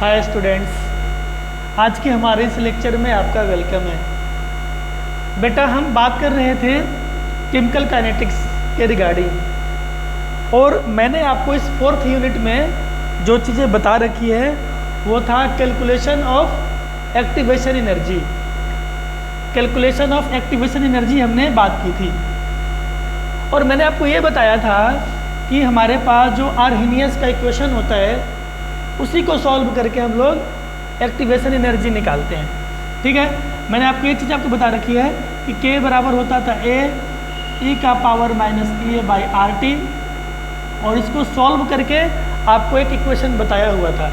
Hi students, आज के हमारे इस लेक्चर में आपका वेलकम है। बेटा हम बात कर रहे थे केमिकल काइनेटिक्स के रिगार्डिंग, और मैंने आपको इस 4th यूनिट में जो चीज़ें बता रखी है वो था calculation of activation energy. Calculation of activation energy हमने बात की थी, और मैंने आपको ये बताया था कि हमारे पास जो आर्हेनियस का इक्वेशन होता है उसी को सॉल्व करके हम लोग एक्टिवेशन एनर्जी निकालते हैं। ठीक है, मैंने आपको ये चीज़ आपको बता रखी है कि K बराबर होता था e का पावर -EA/RT, और इसको सॉल्व करके आपको एक इक्वेशन बताया हुआ था।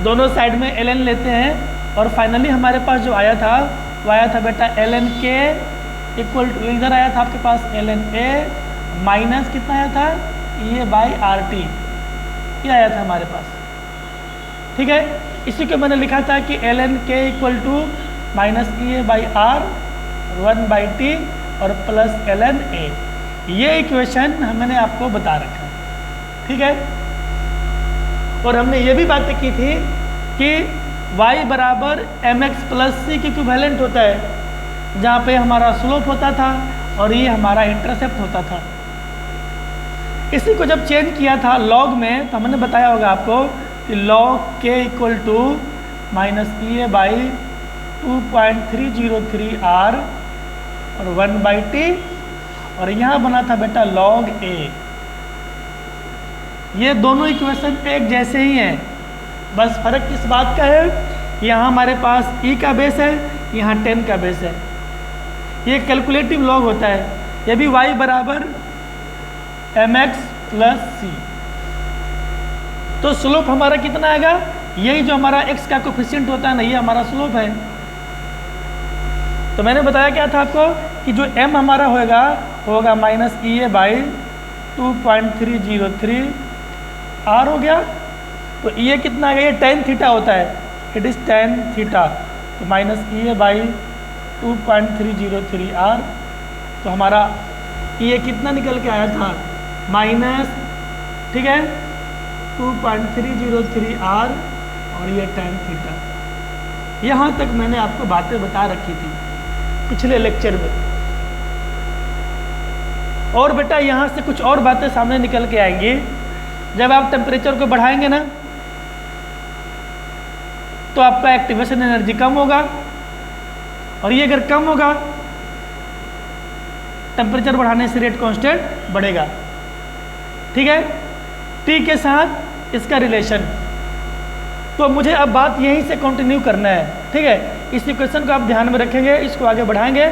दोनों साइड में ln लेते हैं और फाइनली हमारे पास जो आया था वो आया था बेटा ln K इक्वल टू, इधर आया था आपके पास ln A माइनस कितना आया था EA/RT, ये आया था हमारे पास। ठीक है, इसी को मैंने लिखा था कि ln K equal to -EA/R 1/T और प्लस ln A। ये इक्वेशन मैंने आपको बता रखा है। ठीक है, और हमने ये भी बातें की थी कि y बराबर mx प्लस c के इक्विवेलेंट होता है, जहाँ पे हमारा स्लोप होता था और ये हमारा इंटरसेप्ट होता था। इसी को जब चेंज किया था लॉग में, तो हमने बताया होगा आपको कि log K equal to -EA/2.303 R और 1/T, और यहाँ बना था बेटा log A। ये दोनों इक्वेशन एक जैसे ही हैं, बस फर्क किस बात का है, यहाँ हमारे पास E का बेस है, यहाँ 10 का बेस है। ये कैलकुलेटिव लॉग होता है। ये भी y बराबर mx प्लस c, तो स्लोप हमारा कितना आएगा, यही जो हमारा x का कोफिशिएंट होता है ना, ये हमारा स्लोप है। तो मैंने बताया क्या था आपको कि जो m हमारा होगा -EA/2.303 R हो गया। तो ये कितना आ गया, ये tan थीटा होता है, इट इज़ tan थीटा, तो -EA/2.303 R। तो हमारा ये कितना निकल के आया था माइनस, ठीक है, 2.303 R और ये tan थीटा। यहाँ तक मैंने आपको बातें बता रखी थी पिछले लेक्चर में। और बेटा यहाँ से कुछ और बातें सामने निकल के आएंगी। जब आप टेम्परेचर को बढ़ाएंगे ना, तो आपका एक्टिवेशन एनर्जी कम होगा, और ये अगर कम होगा टेम्परेचर बढ़ाने से रेट कांस्टेंट बढ़ेगा। ठीक है, T के साथ इसका रिलेशन। तो मुझे अब बात यहीं से कंटिन्यू करना है। ठीक है, इस इक्वेशन को आप ध्यान में रखेंगे, इसको आगे बढ़ाएंगे,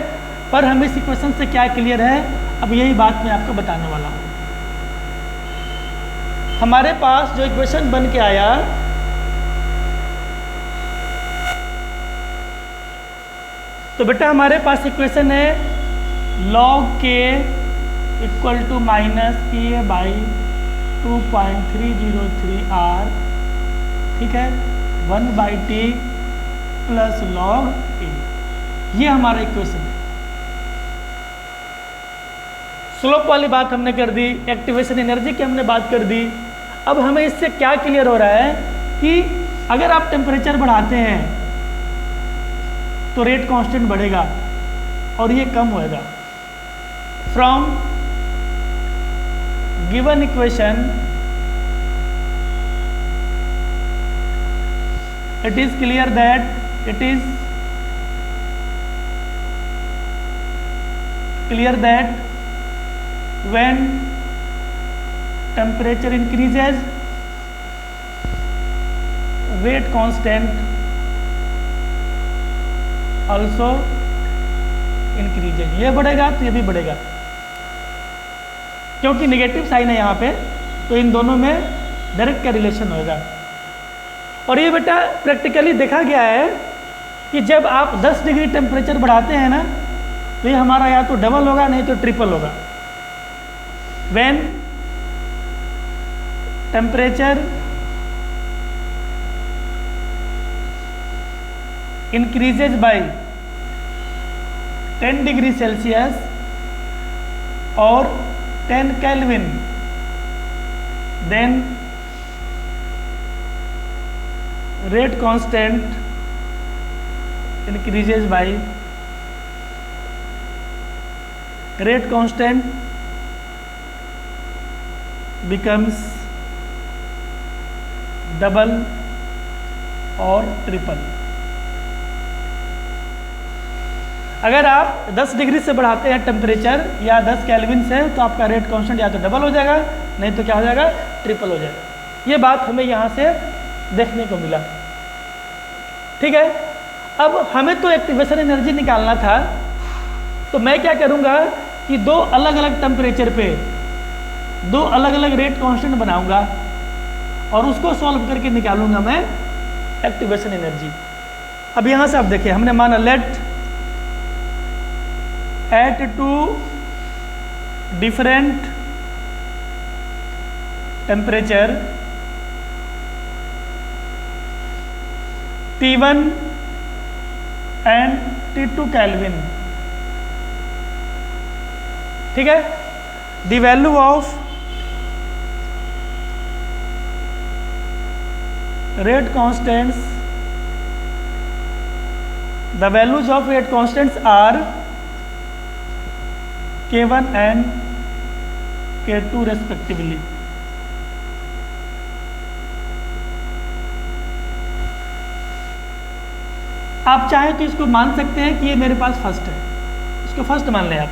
पर हम इस इक्वेशन से क्या क्लियर है, अब यही बात मैं आपको बताने वाला हूँ। हमारे पास जो इक्वेशन बन के आया, तो बेटा हमारे पास इक्वेशन है log K equal to -EA/2.303 R, ठीक है, 1/T प्लस log A। ये हमारा इक्वेशन है। स्लोप वाली बात हमने कर दी, एक्टिवेशन एनर्जी की हमने बात कर दी। अब हमें इससे क्या क्लियर हो रहा है कि अगर आप टेम्परेचर बढ़ाते हैं तो रेट कांस्टेंट बढ़ेगा और ये कम होएगा। From given equation it is clear that when temperature increases, rate constant also increases। ये बढ़ेगा तो ये भी बढ़ेगा, क्योंकि नेगेटिव साइन है यहाँ पे, तो इन दोनों में डायरेक्ट का रिलेशन होगा। और ये बेटा प्रैक्टिकली देखा गया है कि जब आप 10 डिग्री टेम्परेचर बढ़ाते हैं ना, तो ये हमारा या तो डबल होगा नहीं तो ट्रिपल होगा। When temperature increases by 10 degree Celsius और 10 Kelvin, then rate constant increases by rate constant becomes double और ट्रिपल। अगर आप 10 डिग्री से बढ़ाते हैं टेम्परेचर या 10 केल्विन से, तो आपका रेट कांस्टेंट या तो डबल हो जाएगा, नहीं तो क्या हो जाएगा, ट्रिपल हो जाएगा। ये बात हमें यहाँ से देखने को मिला। ठीक है, अब हमें तो एक्टिवेशन एनर्जी निकालना था, तो मैं क्या करूँगा कि दो अलग अलग टेम्परेचर पे दो अलग अलग रेट कांस्टेंट बनाऊंगा और उसको सॉल्व करके निकालूंगा मैं एक्टिवेशन एनर्जी। अब यहाँ से आप देखिए, हमने माना let at two different temperature T1 and T2 kelvin, ठीक है, the value of rate constants, the values of rate constants are K1 and K2 respectively। आप चाहें तो इसको मान सकते हैं कि ये मेरे पास फर्स्ट है, इसको फर्स्ट मान लें आप।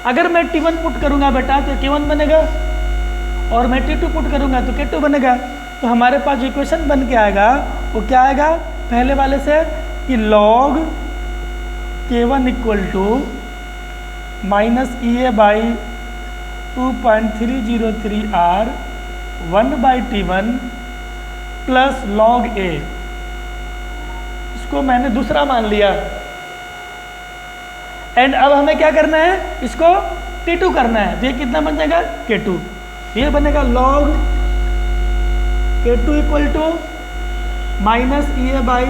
अगर मैं T1 पुट करूंगा बेटा तो K1 बनेगा, और मैं T2 पुट करूंगा तो K2 बनेगा। तो हमारे पास जो इक्वेशन बन के आएगा वो क्या आएगा, पहले वाले से कि log K1 equal to minus EA by 2.303 R 1/T1 plus log A, इसको मैंने दूसरा मान लिया। एंड अब हमें क्या करना है, इसको T2 करना है, तो ये कितना बन जाएगा, K2। ये बनेगा log K2 equal to minus EA by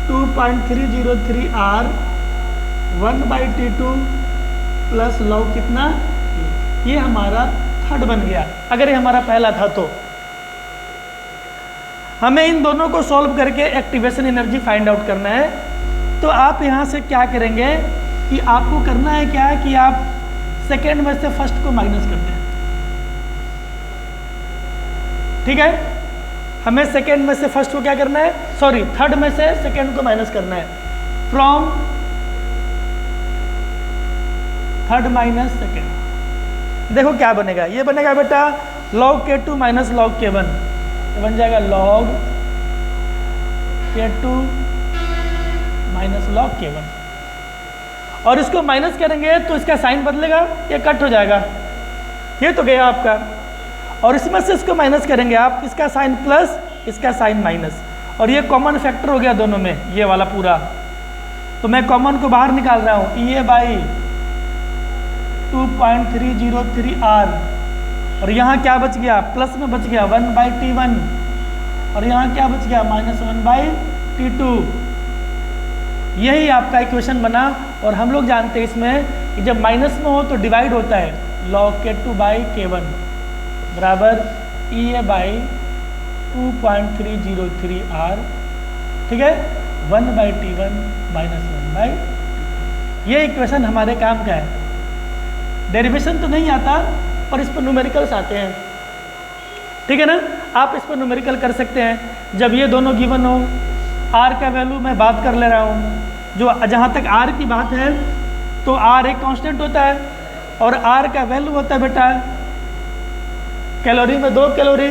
2.303 R 1/T2 plus log कितना, ये हमारा थर्ड बन गया। अगर ये हमारा पहला था तो हमें इन दोनों को सॉल्व करके एक्टिवेशन एनर्जी फाइंड आउट करना है। तो आप यहाँ से क्या करेंगे कि आपको करना है क्या कि आप सेकेंड में से फर्स्ट को माइनस करते हैं। ठीक है, हमें सेकेंड में से फर्स्ट को क्या करना है, सॉरी थर्ड में से सेकेंड को माइनस करना है। फ्रॉम थर्ड माइनस सेकेंड, देखो क्या बनेगा, ये बनेगा बेटा log K2 minus log K1, ये बन जाएगा log K2 minus log K1। और इसको माइनस करेंगे तो इसका साइन बदलेगा, ये कट हो जाएगा, ये तो गया आपका। और इसमें से इसको माइनस करेंगे आप, इसका साइन प्लस इसका साइन माइनस, और ये कॉमन फैक्टर हो गया दोनों में, ये वाला पूरा। तो मैं कॉमन को बाहर निकाल रहा हूँ, EA बाई 2.303 R, और यहाँ क्या बच गया, प्लस में बच गया 1/T1, और यहाँ क्या बच गया, माइनस 1/T2। यही आपका इक्वेशन बना। और हम लोग जानते हैं इसमें कि जब माइनस में हो तो डिवाइड होता है, log K2 बाई K1 बराबर EA बाई 2.303 R, ठीक है, 1/T1 माइनस 1/T2। ये इक्वेशन हमारे काम का है। डेरिवेशन तो नहीं आता पर इस पर न्यूमेरिकल्स आते हैं, ठीक है ना। आप इस पर न्यूमेरिकल कर सकते हैं जब ये दोनों गिवन हो। R का वैल्यू मैं बात कर ले रहा हूँ, जो जहाँ तक R की बात है तो R एक कांस्टेंट होता है, और R का वैल्यू होता है बेटा कैलोरी में 2 कैलोरी,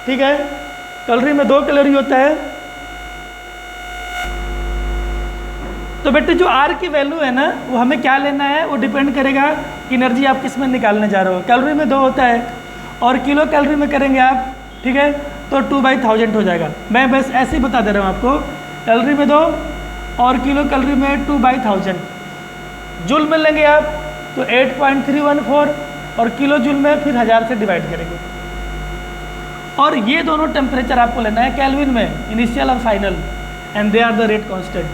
ठीक है, कैलोरी में 2 कैलोरी होता है। तो बेटे जो R की वैल्यू है ना, वो हमें क्या लेना है, वो डिपेंड करेगा कि एनर्जी आप किस में निकालने जा रहे हो। कैलोरी में 2 होता है, और किलो कैलोरी में करेंगे आप, ठीक है, तो 2/1000 हो जाएगा। मैं बस ऐसे ही बता दे रहा हूँ आपको, कैलोरी में 2 और किलो कैलोरी में 2/1000। जूल में लेंगे आप तो 8.314, और किलो जूल में फिर 1000 से डिवाइड करेंगे। और ये दोनों टेम्परेचर आपको लेना है केल्विन में, इनिशियल और final, and they are the rate constant,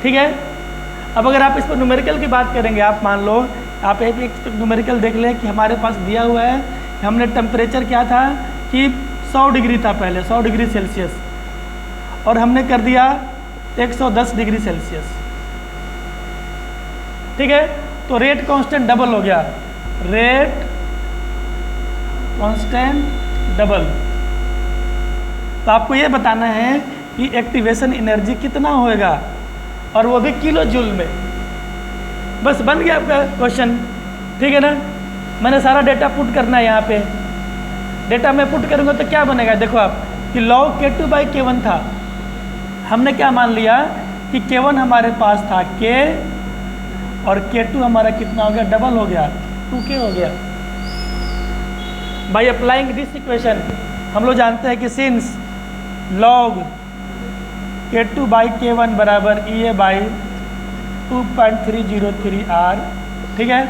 ठीक है। अब अगर आप इस पर न्यूमेरिकल की बात करेंगे, आप मान लो आप एक न्यूमेरिकल देख लें कि हमारे पास दिया हुआ है, हमने टेम्परेचर क्या था कि 100 डिग्री था पहले, 100 डिग्री सेल्सियस, और हमने कर दिया 110 डिग्री सेल्सियस। ठीक है, तो रेट कांस्टेंट डबल हो गया, रेट कांस्टेंट डबल। तो आपको ये बताना है कि एक्टिवेशन एनर्जी कितना होएगा, और वो भी किलो जूल में। बस बन गया आपका क्वेश्चन। ठीक है ना, मैंने सारा डेटा पुट करना है यहाँ पे। डेटा में पुट करूँगा तो क्या बनेगा, देखो आप कि log K2/K1 था, हमने क्या मान लिया कि K1 हमारे पास था K, और K2 हमारा कितना हो गया, डबल हो गया, 2K हो गया। बाय अप्लाइंग दिस इक्वेशन हम लोग जानते हैं कि सिंस log K2/K1 बराबर EA/2.303 R, ठीक है,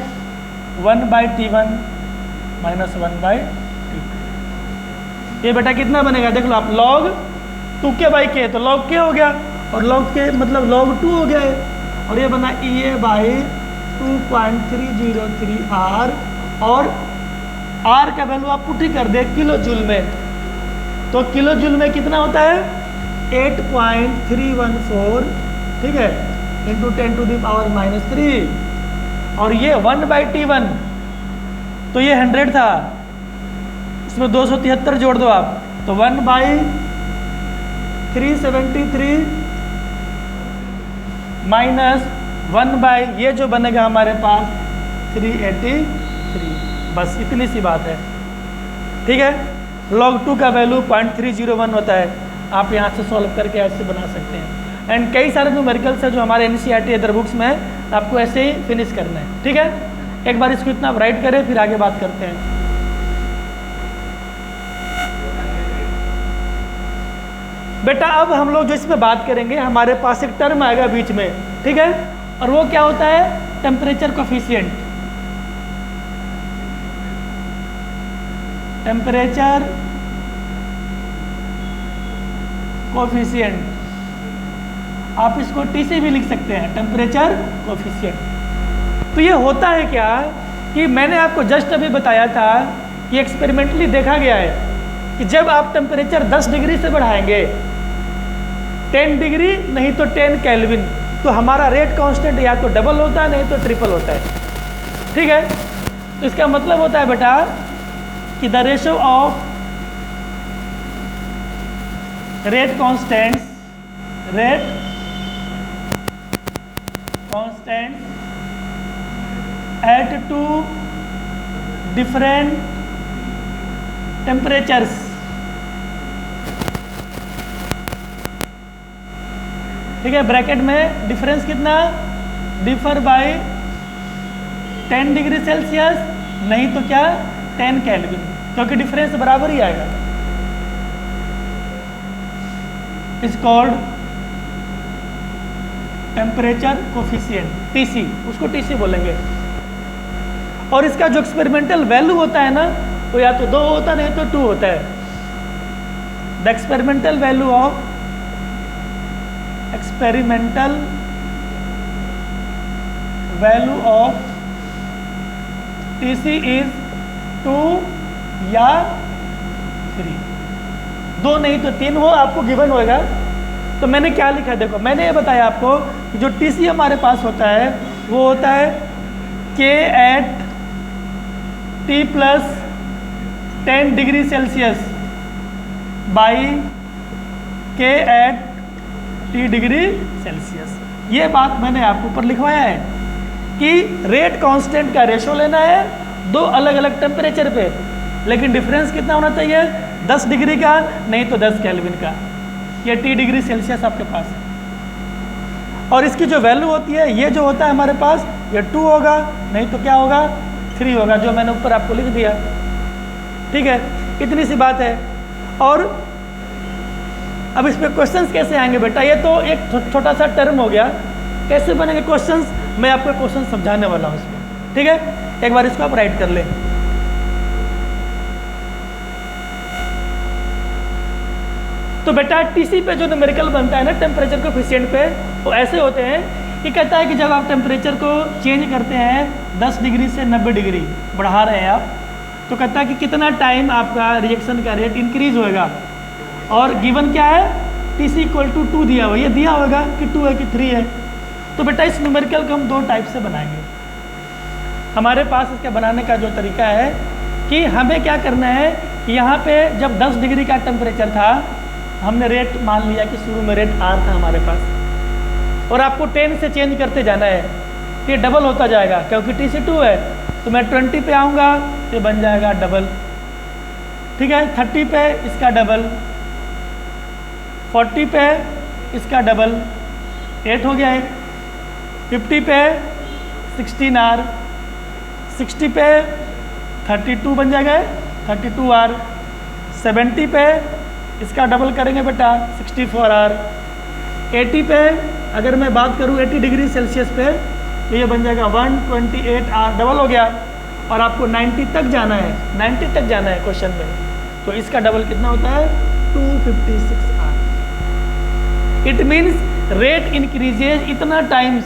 1/T1 माइनस 1/T2। ये बेटा कितना बनेगा, देख लो आप, log 2K/K, तो log K हो गया, और log K मतलब log 2 हो गया है, और ये बना EA/2.303 R, और R का वैल्यू आप पुट ही कर दे किलो जूल में, तो किलो जूल में कितना होता है 8.314, ठीक है, इंटू 10⁻⁻3, और ये 1/T1, तो ये 100 था, इसमें 273 जोड़ दो आप, तो 1/373 माइनस 1/ ये जो बनेगा हमारे पास 383, बस इतनी सी बात है। ठीक है, log 2 का वैल्यू 0.301 होता है, आप यहाँ से सॉल्व करके ऐसे बना सकते हैं। एंड कई सारे न्यूमेरिकल्स है जो हमारे NCERT अदर बुक्स में है, आपको ऐसे ही फिनिश करना है। ठीक है, एक बार इसको इतना राइट करें, फिर आगे बात करते हैं। बेटा अब हम लोग जो इसमें बात करेंगे, हमारे पास एक टर्म आएगा बीच में, ठीक है, और वो क्या होता है, टेम्परेचर कोफिशिएंट। टेम्परेचर कोफिशिएंट, आप इसको TC भी लिख सकते हैं, टेम्परेचर कोफिशिएंट। तो ये होता है क्या कि मैंने आपको जस्ट अभी बताया था कि एक्सपेरिमेंटली देखा गया है कि जब आप टेम्परेचर 10 डिग्री से बढ़ाएंगे, 10 डिग्री नहीं तो 10 केल्विन, तो हमारा रेट कांस्टेंट या तो डबल होता है नहीं तो ट्रिपल होता है। ठीक है, तो इसका मतलब होता है बेटा कि the ratio of rate constant at 2 different temperatures, ठीक है, ब्रैकेट में डिफरेंस कितना, डिफर बाय 10 डिग्री सेल्सियस नहीं तो क्या 10 केल्विन, क्योंकि डिफरेंस बराबर ही आएगा। Is called temperature coefficient, TC, उसको TC बोलेंगे। और इसका जो एक्सपेरिमेंटल वैल्यू होता है ना, वो या तो 2 होता है नहीं तो 2 होता है। The experimental value of TC is 2 या 3, 2 नहीं तो 3 हो, आपको गिवन होएगा। तो मैंने क्या लिखा है, देखो मैंने ये बताया आपको कि जो TC हमारे पास होता है वो होता है K at T plus 10 degree Celsius by K at T degree Celsius. ये बात मैंने आपको ऊपर लिखवाया है कि रेट कांस्टेंट का रेशो लेना है 2 अलग अलग टेम्परेचर पे, लेकिन डिफरेंस कितना होना चाहिए, 10 डिग्री का नहीं तो 10 केल्विन का। ये T डिग्री सेल्सियस आपके पास है, और इसकी जो वैल्यू होती है, ये जो होता है हमारे पास, ये 2 होगा नहीं तो क्या होगा 3 होगा, जो मैंने ऊपर आपको लिख दिया। ठीक है, इतनी सी बात है। और अब इस पे क्वेश्चंस कैसे आएंगे बेटा, ये तो एक छोटा सा टर्म हो गया, कैसे बनेंगे क्वेश्चंस, मैं आपको क्वेश्चन समझाने वाला हूँ इसमें। ठीक है, एक बार इसको आप राइट कर लें। तो बेटा TC पे जो न्यूमेरिकल बनता है ना टेम्परेचर कोफिशिएंट पे, वो ऐसे होते हैं कि कहता है कि जब आप टेम्परेचर को चेंज करते हैं 10 डिग्री से 90 डिग्री बढ़ा रहे हैं आप, तो कहता है कि कितना टाइम आपका रिएक्शन का रेट इंक्रीज होएगा, और गिवन क्या है, TC इक्वल टू 2 दिया हुआ, ये दिया होगा कि 2 है कि 3 है। तो बेटा इस न्यूमेरिकल को हम 2 टाइप से बनाएंगे। हमारे पास इसका बनाने का जो तरीका है कि हमें क्या करना है कि यहाँ पे जब 10 डिग्री का टेम्परेचर था, हमने रेट मान लिया कि शुरू में रेट R था हमारे पास, और आपको 10 से चेंज करते जाना है, तो ये डबल होता जाएगा क्योंकि TC 2 है, तो मैं 20 पे आऊँगा तो बन जाएगा डबल, ठीक है। 30 पे इसका डबल, 40 पे इसका डबल, 8 हो गया है। 50 पे 16R, 60 पे 32 बन जाएगा, 32R। 70 पे इसका डबल करेंगे बेटा 64R। 80 पे अगर मैं बात करूँ 80 डिग्री सेल्सियस पे, तो ये बन जाएगा 128R, डबल हो गया। और आपको 90 तक जाना है, 90 तक जाना है क्वेश्चन में, तो इसका डबल कितना होता है 256R। It means rate increases इतना टाइम्स,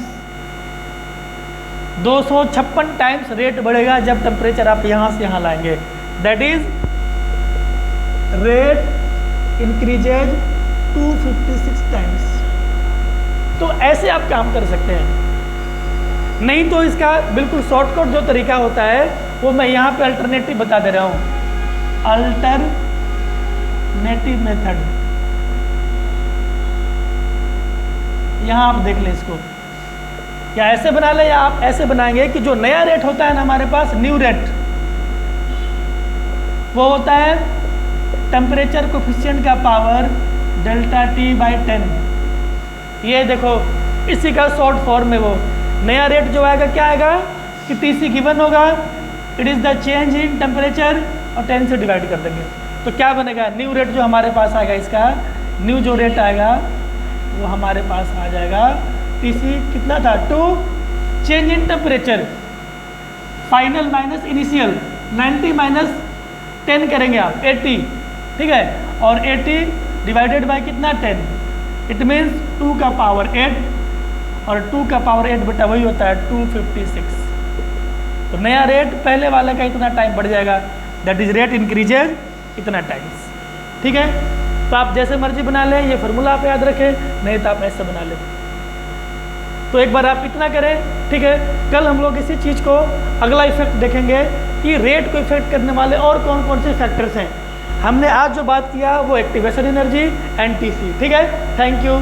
256 टाइम्स रेट बढ़ेगा जब टेम्परेचर आप यहाँ से यहाँ लाएंगे। That is rate increases 256 times. तो ऐसे आप काम कर सकते हैं। नहीं तो इसका बिल्कुल शॉर्टकट जो तरीका होता है वो मैं यहाँ पे अल्टरनेटिव बता दे रहा हूँ, अल्टरनेटिव मेथड। यहाँ आप देख लें इसको, या ऐसे बना ले या आप ऐसे बनाएंगे कि जो नया रेट होता है ना हमारे पास, न्यू रेट, वो होता है टेम्परेचर कोफिशिएंट का पावर डेल्टा T बाई 10। ये देखो इसी का शॉर्ट फॉर्म में वो नया रेट जो आएगा क्या आएगा कि TC गिवन होगा, it is the change in temperature, और 10 से डिवाइड कर देंगे तो क्या बनेगा, न्यू रेट जो हमारे पास आएगा, इसका न्यू जो रेट आएगा वो हमारे पास आ जाएगा TC कितना था 2, change in temperature final minus initial, 90 minus 10 करेंगे आप 80, ठीक है, और 80 डिवाइडेड बाय कितना 10, इट मीन्स 2 का पावर 8, और 2 का पावर 8 बेटा वही होता है 256। तो नया रेट पहले वाले का इतना टाइम बढ़ जाएगा, दैट इज रेट इंक्रीजेज इतना टाइम्स, ठीक है। तो आप जैसे मर्जी बना लें, ये फार्मूला आप याद रखें, नहीं तो आप ऐसे बना लें। तो एक बार आप इतना करें, ठीक है। कल हम लोग इसी चीज़ को अगला इफेक्ट देखेंगे कि रेट को इफेक्ट करने वाले और कौन कौन से फैक्टर्स हैं। हमने आज जो बात किया वो एक्टिवेशन एनर्जी एंड TC, ठीक है। Thank you.